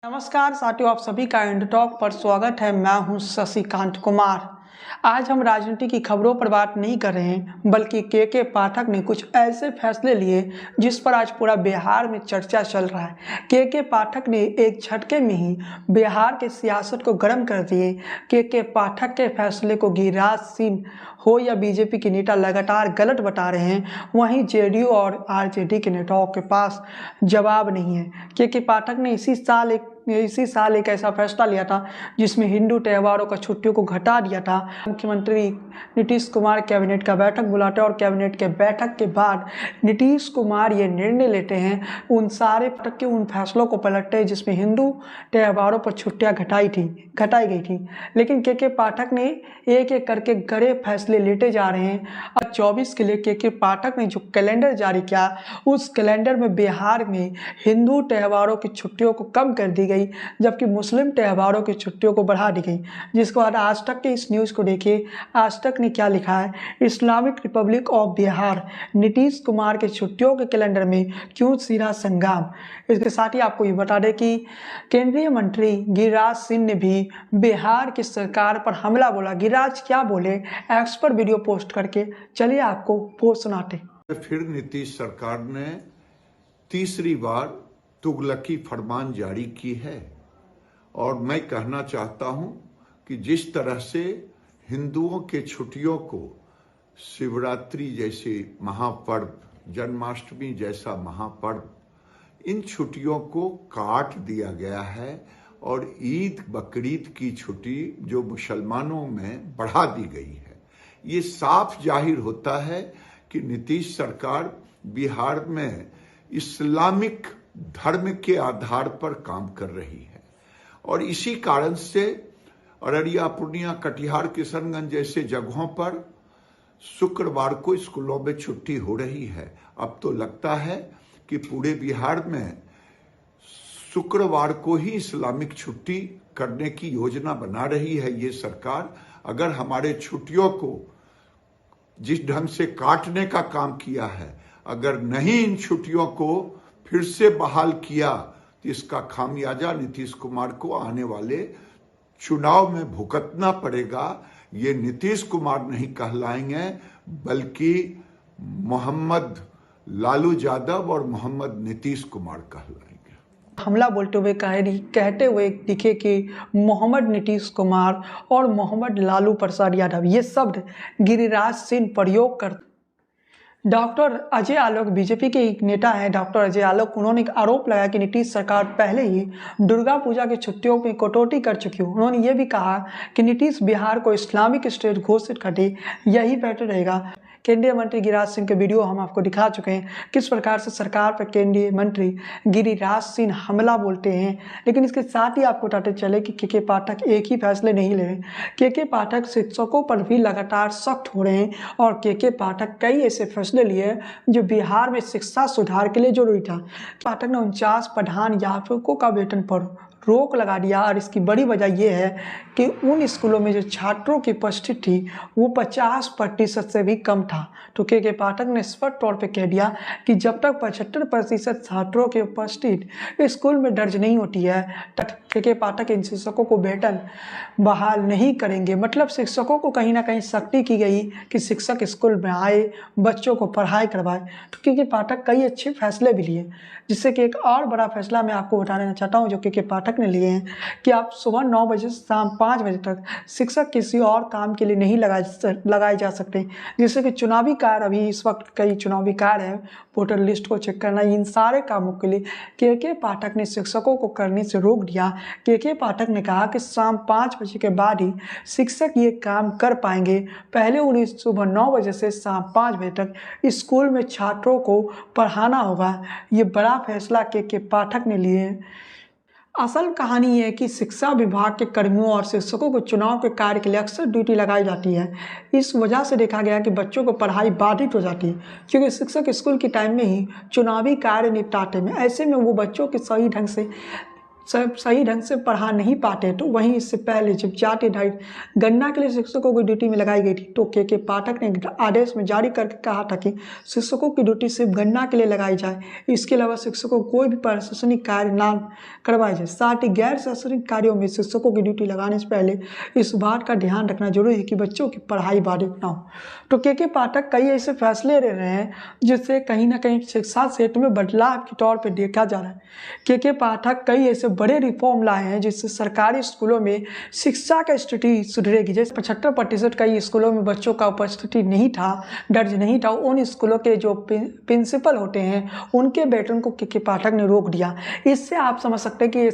नमस्कार साथियों, आप सभी का इंड टॉक पर स्वागत है। मैं हूं शशिकांत कुमार। आज हम राजनीति की खबरों पर बात नहीं कर रहे हैं, बल्कि के पाठक ने कुछ ऐसे फैसले लिए जिस पर आज पूरा बिहार में चर्चा चल रहा है। के पाठक ने एक झटके में ही बिहार के सियासत को गर्म कर दिए। के पाठक के फैसले को गिरिराज सिंह हो या बीजेपी के नेता लगातार गलत बता रहे हैं। वहीं जेडीयू और आरजेडी के नेताओं के पास जवाब नहीं है। के पाठक ने इसी साल एक ऐसा फैसला लिया था जिसमें हिंदू त्योहारों का छुट्टियों को घटा दिया था। मुख्यमंत्री नीतीश कुमार कैबिनेट का बैठक बुलाते और कैबिनेट के बैठक के बाद नीतीश कुमार ये निर्णय लेते हैं, उन फैसलों को पलटते हैं जिसमें हिंदू त्योहारों पर छुट्टियां घटाई गई थी। लेकिन के पाठक ने एक एक करके गड़े फैसले लेते जा रहे हैं। अब 24 के लिए के पाठक ने जो कैलेंडर जारी किया, उस कैलेंडर में बिहार में हिंदू त्योहारों की छुट्टियों को कम कर दी गई, जबकि मुस्लिम त्योहारों की छुट्टियों को बढ़ा दी गई। जिसके बाद आज तक के इस न्यूज़ को देखिए। आज तक ने क्या लिखा है, Islamic Republic of Bihar Nitish Kumar के छुट्टियों के कैलेंडर में क्यों सीधा संग्राम। इसके साथ ही आपको ये बता दें कि केंद्रीय मंत्री गिरिराज सिंह ने भी बिहार की सरकार पर हमला बोला। गिरिराज क्या बोले, एक्स पर वीडियो पोस्ट करके, चलिए आपको वो सुनाते। फिर नीतीश सरकार ने तीसरी बार तुगलकी फरमान जारी की है और मैं कहना चाहता हूं कि जिस तरह से हिंदुओं के छुट्टियों को शिवरात्रि जैसे महापर्व, जन्माष्टमी जैसा महापर्व, इन छुट्टियों को काट दिया गया है और ईद बकरीद की छुट्टी जो मुसलमानों में बढ़ा दी गई है। ये साफ जाहिर होता है कि नीतीश सरकार बिहार में इस्लामिक धर्म के आधार पर काम कर रही है और इसी कारण से अररिया, पूर्णिया, कटिहार, किशनगंज जैसे जगहों पर शुक्रवार को स्कूलों में छुट्टी हो रही है। अब तो लगता है कि पूरे बिहार में शुक्रवार को ही इस्लामिक छुट्टी करने की योजना बना रही है ये सरकार। अगर हमारे छुट्टियों को जिस ढंग से काटने का काम किया है, अगर नहीं इन छुट्टियों को फिर से बहाल किया तो इसका खामियाजा नीतीश कुमार को आने वाले चुनाव में भुगतना पड़ेगा। ये नीतीश कुमार नहीं कहलाएंगे, बल्कि मोहम्मद लालू यादव और मोहम्मद नीतीश कुमार कहलाएंगे। हमला बोलते हुए कहते हुए दिखे कि मोहम्मद नीतीश कुमार और मोहम्मद लालू प्रसाद यादव, ये शब्द गिरिराज सिंह प्रयोग कर। डॉक्टर अजय आलोक बीजेपी के एक नेता हैं, डॉक्टर अजय आलोक, उन्होंने एक आरोप लगाया कि नीतीश सरकार पहले ही दुर्गा पूजा की छुट्टियों में कटौती कर चुकी है। उन्होंने ये भी कहा कि नीतीश बिहार को इस्लामिक स्टेट घोषित कर दे, यही बेटर रहेगा। केंद्रीय मंत्री गिरिराज सिंह के वीडियो हम आपको दिखा चुके हैं, किस प्रकार से सरकार पर केंद्रीय मंत्री गिरिराज सिंह हमला बोलते हैं। लेकिन इसके साथ ही आपको बताते चले कि के पाठक एक ही फैसले नहीं ले रहे। के पाठक शिक्षकों पर भी लगातार सख्त हो रहे हैं और के पाठक कई ऐसे फैसले लिए जो बिहार में शिक्षा सुधार के लिए जरूरी था। पाठक ने 49 प्रधान याजकों का वेतन पर रोक लगा दिया और इसकी बड़ी वजह यह है कि उन स्कूलों में जो छात्रों की उपस्थिति थी वो 50% से भी कम था। तो के पाठक ने स्पष्ट तौर पे कह दिया कि जब तक 75% छात्रों की उपस्थिति स्कूल में दर्ज नहीं होती है, तब के पाठक इन शिक्षकों को वेतन बहाल नहीं करेंगे। मतलब शिक्षकों को कहीं ना कहीं सख्ती की गई कि शिक्षक स्कूल में आए, बच्चों को पढ़ाई करवाए। तो के पाठक कई अच्छे फैसले भी लिए, जिससे कि एक और बड़ा फैसला मैं आपको बता देना चाहता हूँ जो के पाठक ने लिए हैं कि आप सुबह 9 बजे से शाम 5 बजे तक शिक्षक किसी और काम के लिए नहीं लगाए जा सकते। जैसे कि चुनावी कार्य, अभी इस वक्त कई चुनावी कार्य है, वोटर लिस्ट को चेक करना, इन सारे कामों के लिए के पाठक ने शिक्षकों को करने से रोक दिया। के पाठक ने कहा कि शाम 5 बजे के बाद ही शिक्षक ये काम कर पाएंगे। पहले उन्हें सुबह 9 बजे से शाम 5 बजे तक स्कूल में छात्रों को पढ़ाना होगा। ये बड़ा फैसला के पाठक ने लिए। असल कहानी ये है कि शिक्षा विभाग के कर्मियों और शिक्षकों को चुनाव के कार्य के लिए अक्सर ड्यूटी लगाई जाती है। इस वजह से देखा गया कि बच्चों को पढ़ाई बाधित हो जाती है, क्योंकि शिक्षक स्कूल के टाइम में ही चुनावी कार्य निपटाते हैं। ऐसे में वो बच्चों के सही ढंग से सब सही ढंग से पढ़ा नहीं पाते। तो वहीं इससे पहले जब जाति डाइट गणना के लिए शिक्षकों की ड्यूटी में लगाई गई थी तो के पाठक ने आदेश में जारी करके कहा था कि शिक्षकों की ड्यूटी सिर्फ गणना के लिए लगाई जाए, इसके अलावा शिक्षकों को कोई भी प्रशासनिक कार्य ना करवाए जाए। साथ ही गैर शैक्षणिक कार्यों में शिक्षकों की ड्यूटी लगाने से पहले इस बात का ध्यान रखना जरूरी है कि बच्चों की पढ़ाई बाधित ना हो। तो के पाठक कई ऐसे फैसले ले रहे हैं जिससे कहीं ना कहीं शिक्षा क्षेत्र में बदलाव के तौर पर देखा जा रहा है। के पाठक कई ऐसे बड़े रिफॉर्म लाए हैं जिससे सरकारी स्कूलों में शिक्षा की स्थिति सुधरेगी। जैसे 75% कई स्कूलों में बच्चों का उपस्थिति नहीं था, दर्ज नहीं था, उन स्कूलों के जो प्रिंसिपल होते हैं उनके वेतन को के पाठक ने रोक दिया। इससे आप समझ सकते हैं कि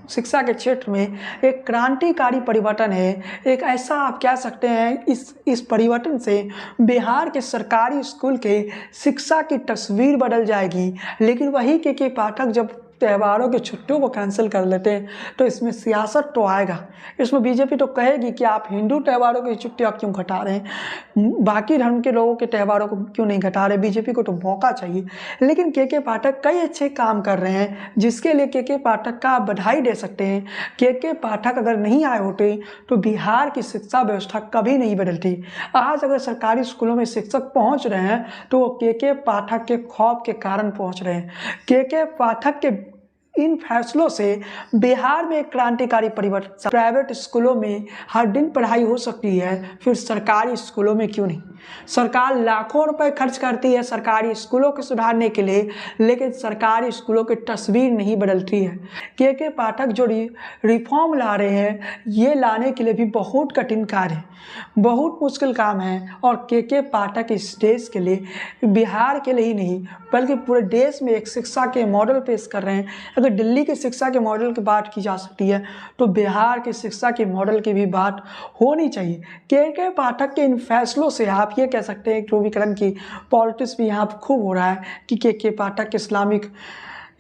शिक्षा के क्षेत्र में एक क्रांतिकारी परिवर्तन है। एक ऐसा आप कह सकते हैं इस परिवर्तन से बिहार के सरकारी स्कूल के शिक्षा की तस्वीर बदल जाएगी। लेकिन वही के पाठक जब त्योहारों की छुट्टियों को कैंसिल कर लेते हैं तो इसमें सियासत तो आएगा। इसमें बीजेपी तो कहेगी कि आप हिंदू त्योहारों की छुट्टियाँ क्यों घटा रहे हैं, बाकी धर्म के लोगों के त्योहारों को क्यों नहीं घटा रहे। बीजेपी को तो मौका चाहिए। लेकिन के पाठक कई अच्छे काम कर रहे हैं जिसके लिए के पाठक का आप बधाई दे सकते हैं। के पाठक अगर नहीं आए होते तो बिहार की शिक्षा व्यवस्था कभी नहीं बदलती। आज अगर सरकारी स्कूलों में शिक्षक पहुँच रहे हैं तो वो के पाठक के खौफ के कारण पहुँच रहे हैं। के पाठक के इन फैसलों से बिहार में एक क्रांतिकारी परिवर्तन। प्राइवेट स्कूलों में हर दिन पढ़ाई हो सकती है, फिर सरकारी स्कूलों में क्यों नहीं। सरकार लाखों रुपए खर्च करती है सरकारी स्कूलों को सुधारने के लिए, लेकिन सरकारी स्कूलों की तस्वीर नहीं बदलती है। के पाठक जो रिफॉर्म ला रहे हैं ये लाने के लिए भी बहुत कठिन कार्य है, बहुत मुश्किल काम है। और के पाठक इस देश के लिए, बिहार के लिए ही नहीं बल्कि पूरे देश में एक शिक्षा के मॉडल पेश कर रहे हैं। अगर दिल्ली की शिक्षा के मॉडल की बात की जा सकती है तो बिहार की शिक्षा के मॉडल की भी बात होनी चाहिए। के पाठक के इन फैसलों से आप ये कह सकते हैं ध्रुवीकरण की पॉलिटिक्स भी यहाँ पर खूब हो रहा है कि के पाठक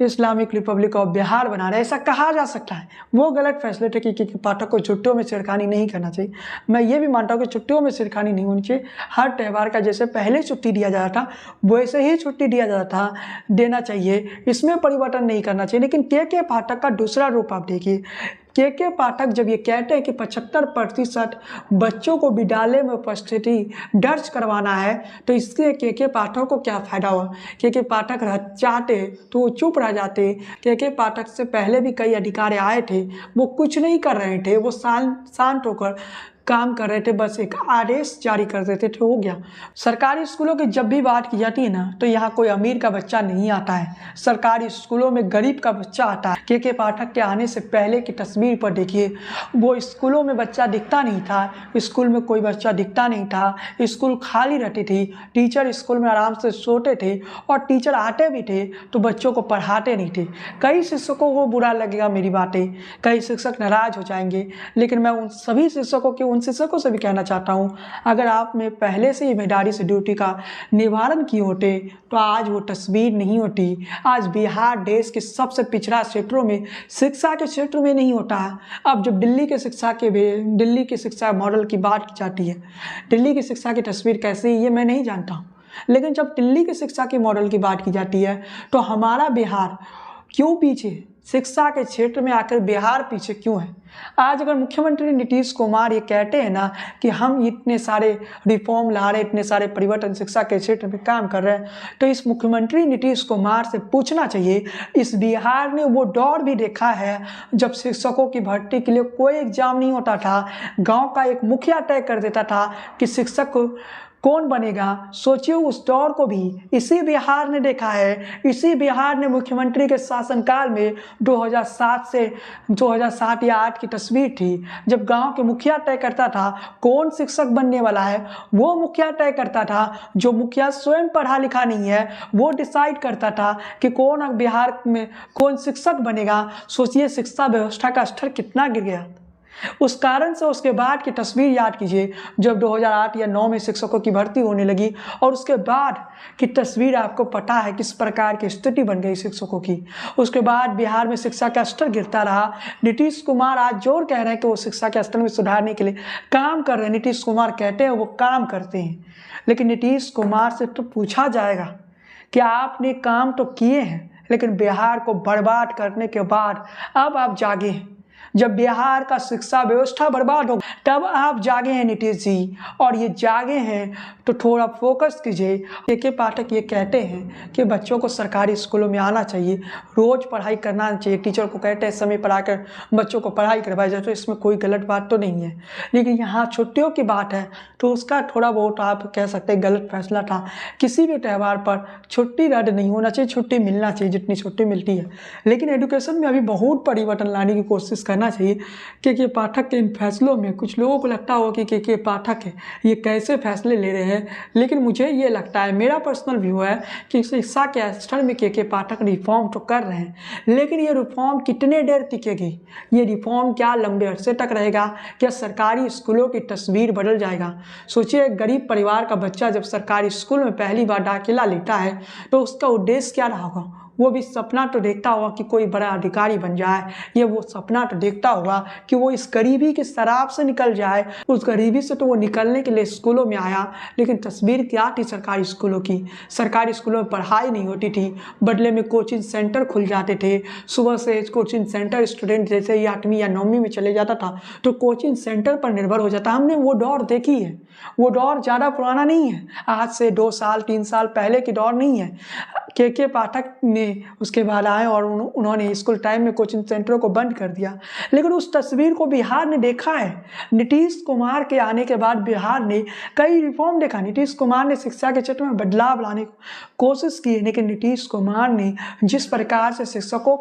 इस्लामिक रिपब्लिक ऑफ बिहार बना रहे, ऐसा कहा जा सकता है। वो गलत फैसले थे कि पाठक को छुट्टियों में छेड़खानी नहीं करना चाहिए। मैं ये भी मानता हूँ कि छुट्टियों में छेड़खानी नहीं होनी चाहिए। हर त्यौहार का जैसे पहले छुट्टी दिया जाता था वैसे ही छुट्टी देना चाहिए, इसमें परिवर्तन नहीं करना चाहिए। लेकिन के पाठक का दूसरा रूप आप देखिए। के पाठक जब ये कहते हैं कि 75% बच्चों को विद्यालय में उपस्थिति दर्ज करवाना है तो इससे के पाठक को क्या फ़ायदा हुआ। के पाठक चाहते तो वो चुप रह जाते। के पाठक से पहले भी कई अधिकारी आए थे, वो कुछ नहीं कर रहे थे, वो शांत होकर काम कर रहे थे, बस एक आदेश जारी कर देते थे, हो गया। सरकारी स्कूलों की जब भी बात की जाती है ना तो यहाँ कोई अमीर का बच्चा नहीं आता है, सरकारी स्कूलों में गरीब का बच्चा आता है। के पाठक के आने से पहले की तस्वीर पर देखिए, वो स्कूलों में बच्चा दिखता नहीं था, स्कूल में कोई बच्चा दिखता नहीं था, स्कूल खाली रहती थी, टीचर स्कूल में आराम से सोते थे और टीचर आते भी थे तो बच्चों को पढ़ाते नहीं थे। कई शिक्षकों को बुरा लगेगा मेरी बातें, कई शिक्षक नाराज हो जाएंगे, लेकिन मैं उन सभी उन शिक्षकों से भी कहना चाहता हूं, अगर आपने पहले से ईमानदारी से ड्यूटी का निवारण किए होते तो आज वो तस्वीर नहीं होती। आज बिहार देश के सबसे पिछड़ा क्षेत्रों में शिक्षा के क्षेत्र में नहीं होता। अब जब दिल्ली के शिक्षा मॉडल की बात की जाती है, दिल्ली की शिक्षा की तस्वीर कैसी है ये मैं नहीं जानता हूँ, लेकिन जब दिल्ली की शिक्षा के मॉडल की बात की जाती है तो हमारा बिहार क्यों पीछे, शिक्षा के क्षेत्र में आकर बिहार पीछे क्यों है। आज अगर मुख्यमंत्री नीतीश कुमार ये कहते हैं ना कि हम इतने सारे रिफॉर्म ला रहे, इतने सारे परिवर्तन शिक्षा के क्षेत्र में काम कर रहे हैं, तो इस मुख्यमंत्री नीतीश कुमार से पूछना चाहिए, इस बिहार ने वो दौर भी देखा है जब शिक्षकों की भर्ती के लिए कोई एग्जाम नहीं होता था, गांव का एक मुखिया तय कर देता था कि शिक्षक कौन बनेगा। सोचिए उस दौर को भी इसी बिहार ने देखा है। इसी बिहार ने मुख्यमंत्री के शासनकाल में 2007 या 8 की तस्वीर थी जब गांव के मुखिया तय करता था कौन शिक्षक बनने वाला है। वो मुखिया तय करता था, जो मुखिया स्वयं पढ़ा लिखा नहीं है वो डिसाइड करता था कि कौन बिहार में कौन शिक्षक बनेगा। सोचिए शिक्षा व्यवस्था का स्तर कितना गिर गया। उस कारण से उसके बाद की तस्वीर याद कीजिए जब 2008 या 9 में शिक्षकों की भर्ती होने लगी, और उसके बाद की तस्वीर आपको पता है किस प्रकार की स्थिति बन गई शिक्षकों की। उसके बाद बिहार में शिक्षा का स्तर गिरता रहा। नीतीश कुमार आज जोर कह रहे हैं कि वो शिक्षा के स्तर में सुधारने के लिए काम कर रहे हैं। नीतीश कुमार कहते हैं वो काम करते हैं, लेकिन नीतीश कुमार से तो पूछा जाएगा कि आपने काम तो किए हैं लेकिन बिहार को बर्बाद करने के बाद अब आप जागे हैं। जब बिहार का शिक्षा व्यवस्था बर्बाद हो तब आप जागे हैं नीतीश जी, और ये जागे हैं तो थोड़ा फोकस कीजिए। के पाठक ये कहते हैं कि बच्चों को सरकारी स्कूलों में आना चाहिए, रोज़ पढ़ाई करना चाहिए, टीचर को कहते हैं समय पर आकर बच्चों को पढ़ाई करवाई जाए, तो इसमें कोई गलत बात तो नहीं है। लेकिन यहाँ छुट्टियों की बात है तो उसका थोड़ा बहुत आप कह सकते हैं गलत फैसला था। किसी भी त्यौहार पर छुट्टी रद्द नहीं होना चाहिए, छुट्टी मिलना चाहिए जितनी छुट्टी मिलती है। लेकिन एजुकेशन में अभी बहुत परिवर्तन लाने की कोशिश करना चाहिए। के पाठक के इन फैसलों में कुछ लोगों को लगता होगा कि के पाठक है ये कैसे फैसले ले रहे हैं, लेकिन मुझे ये लगता है, मेरा पर्सनल व्यू है कि शिक्षा के स्तर में के पाठक रिफॉर्म तो कर रहे हैं, लेकिन ये रिफॉर्म कितने देर टिकेगी, ये रिफॉर्म क्या लंबे अरसे तक रहेगा, क्या सरकारी स्कूलों की तस्वीर बदल जाएगा। सोचिए, एक गरीब परिवार का बच्चा जब सरकारी स्कूल में पहली बार दाखिला लेता है तो उसका उद्देश्य क्या रहा होगा। वो भी सपना तो देखता होगा कि कोई बड़ा अधिकारी बन जाए, ये वो सपना तो देखता होगा कि वो इस गरीबी के शराब से निकल जाए। उस गरीबी से तो वो निकलने के लिए स्कूलों में आया, लेकिन तस्वीर क्या थी सरकारी स्कूलों की। सरकारी स्कूलों में पढ़ाई नहीं होती थी, बदले में कोचिंग सेंटर खुल जाते थे। सुबह से कोचिंग सेंटर स्टूडेंट जैसे ही 8वीं या 9वीं में चले जाता था तो कोचिंग सेंटर पर निर्भर हो जाता। हमने वो दौर देखी है, वो दौर ज़्यादा पुराना नहीं है, आज से 2 साल 3 साल पहले की दौर नहीं है। के पाठक ने उसके बाद आए और उन्होंने स्कूल टाइम में कोचिंग सेंटरों को बंद कर दिया, लेकिन उस तस्वीर को बिहार ने देखा है। नीतीश कुमार के आने के बाद बिहार ने कई रिफॉर्म देखा। नीतीश कुमार ने शिक्षा के क्षेत्र में बदलाव लाने की कोशिश की, लेकिन नीतीश कुमार ने जिस प्रकार से शिक्षकों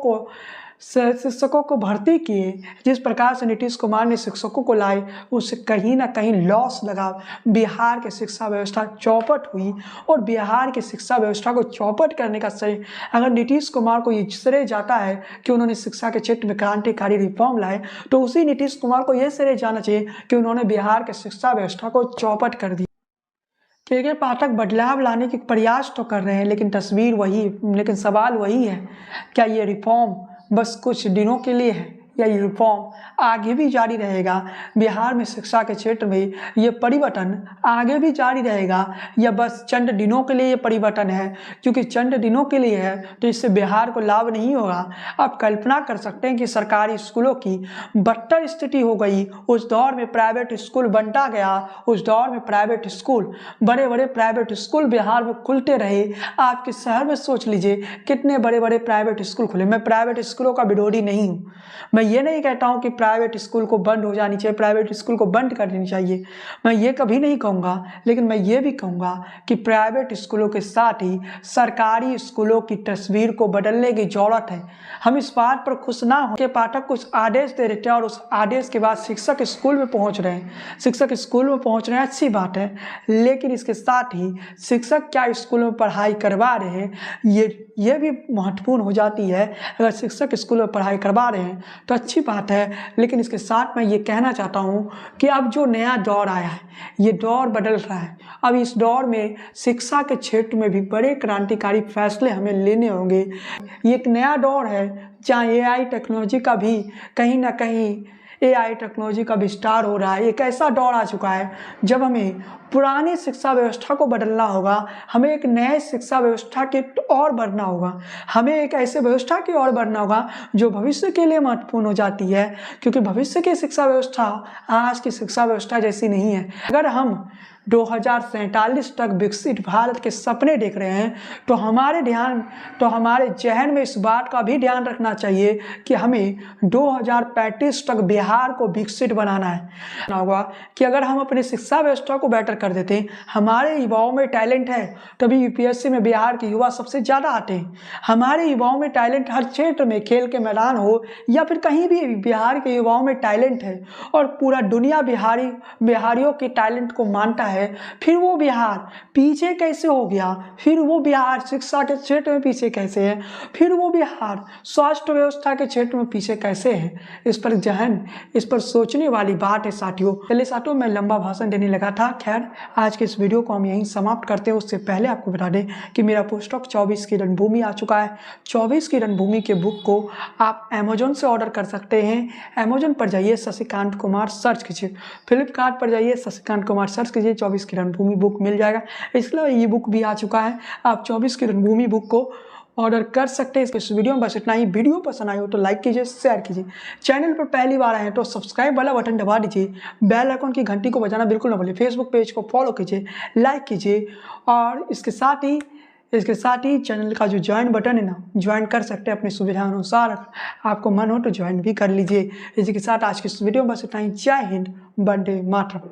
को भर्ती किए, जिस प्रकार से नीतीश कुमार ने शिक्षकों को लाए, उससे कहीं ना कहीं लॉस लगा। बिहार की शिक्षा व्यवस्था चौपट हुई, और बिहार की शिक्षा व्यवस्था को चौपट करने का श्रेय अगर नीतीश कुमार को ये श्रेय जाता है कि उन्होंने शिक्षा के क्षेत्र में क्रांतिकारी रिफॉर्म लाए, तो उसी नीतीश कुमार को यह श्रेय जाना चाहिए कि उन्होंने बिहार की शिक्षा व्यवस्था को चौपट कर दिया। के पाठक बदलाव लाने के प्रयास तो कर रहे हैं, लेकिन तस्वीर वही, लेकिन सवाल वही है, क्या ये रिफॉर्म बस कुछ दिनों के लिए है या ये रिफॉर्म आगे भी जारी रहेगा। बिहार में शिक्षा के क्षेत्र में ये परिवर्तन आगे भी जारी रहेगा या बस चंद दिनों के लिए ये परिवर्तन है। क्योंकि चंद दिनों के लिए है तो इससे बिहार को लाभ नहीं होगा। आप कल्पना कर सकते हैं कि सरकारी स्कूलों की बदतर स्थिति हो गई। उस दौर में प्राइवेट स्कूल बनता गया, उस दौर में प्राइवेट स्कूल, बड़े बड़े प्राइवेट स्कूल बिहार में खुलते रहे। आपके शहर में सोच लीजिए कितने बड़े बड़े प्राइवेट स्कूल खुले। मैं प्राइवेट स्कूलों का विरोधी नहीं हूँ, मैं ये नहीं कहता हूँ कि प्राइवेट स्कूल को बंद हो जानी चाहिए, प्राइवेट स्कूल को बंद कर देनी चाहिए, मैं ये कभी नहीं कहूँगा। लेकिन मैं ये भी कहूँगा कि प्राइवेट स्कूलों के साथ ही सरकारी स्कूलों की तस्वीर को बदलने की ज़रूरत है। हम इस बात पर खुश ना हो कि पाठक कुछ आदेश दे रहे थे और उस आदेश के बाद शिक्षक स्कूल में पहुँच रहे हैं। शिक्षक स्कूल में पहुँच रहे हैं, अच्छी बात है, लेकिन इसके साथ ही शिक्षक क्या स्कूलों में पढ़ाई करवा रहे हैं ये भी महत्वपूर्ण हो जाती है। अगर शिक्षक स्कूल में पढ़ाई करवा रहे हैं तो अच्छी बात है, लेकिन इसके साथ मैं ये कहना चाहता हूँ कि अब जो नया दौर आया है, ये दौर बदल रहा है। अब इस दौर में शिक्षा के क्षेत्र में भी बड़े क्रांतिकारी फैसले हमें लेने होंगे। ये एक नया दौर है जहाँ AI टेक्नोलॉजी का भी कहीं ना कहीं AI टेक्नोलॉजी का विस्तार हो रहा है। एक ऐसा दौर आ चुका है जब हमें पुरानी शिक्षा व्यवस्था को बदलना होगा, हमें एक नए शिक्षा व्यवस्था की ओर बढ़ना होगा, हमें एक ऐसे व्यवस्था की ओर बढ़ना होगा जो भविष्य के लिए महत्वपूर्ण हो जाती है। क्योंकि भविष्य की शिक्षा व्यवस्था आज की शिक्षा व्यवस्था जैसी नहीं है। अगर हम 2047 तक विकसित भारत के सपने देख रहे हैं तो हमारे जहन में इस बात का भी ध्यान रखना चाहिए कि हमें 2035 तक बिहार को विकसित बनाना है। होगा कि अगर हम अपनी शिक्षा व्यवस्था को बेटर कर देते हैं, हमारे युवाओं में टैलेंट है, तभी UPSC में बिहार के युवा सबसे ज़्यादा आते हैं। हमारे युवाओं में टैलेंट हर क्षेत्र में, खेल के मैदान हो या फिर कहीं भी, बिहार के युवाओं में टैलेंट है और पूरा दुनिया बिहारियों के टैलेंट को मानता है। फिर वो बिहार पीछे कैसे हो गया, फिर वो बिहार शिक्षा के क्षेत्र में पीछे कैसे है, फिर वो बिहार स्वास्थ्य व्यवस्था के क्षेत्र में पीछे कैसे है। इस पर सोचने वाली बात है साथियों। चलिए साथियों, मैं लंबा भाषण देने लगा था। खैर, आज के इस वीडियो को हम यहीं समाप्त करते हैं। उससे पहले आपको बता दें कि मेरा पोस्टडॉक 24 की रणभूमि आ चुका है। 24 की रणभूमि के बुक को आप अमेजोन से ऑर्डर कर सकते हैं। अमेजोन पर जाइए, शशिकांत कुमार सर्च कीजिए। फ्लिपकार्ट पर जाइए, शशिकांत कुमार सर्च कीजिए, 24 की रणभूमि बुक मिल जाएगा। इसके अलावा ये बुक भी आ चुका है। आप 24 की रणभूमि बुक को ऑर्डर कर सकते हैं। इस वीडियो में बस इतना ही। वीडियो पसंद आई हो तो लाइक कीजिए, शेयर कीजिए। चैनल पर पहली बार आए हैं तो सब्सक्राइब वाला बटन दबा दीजिए, बेल आइकन की घंटी को बजाना बिल्कुल ना भूलिए। फेसबुक पेज को फॉलो कीजिए, लाइक कीजिए और इसके साथ ही चैनल का जो ज्वाइन बटन है ना, ज्वाइन कर सकते हैं अपनी सुविधा अनुसार। आपको मन हो तो ज्वाइन भी कर लीजिए। इसी के साथ आज की इस वीडियो में बस इतना ही। जय हिंद, वंदे मातरम।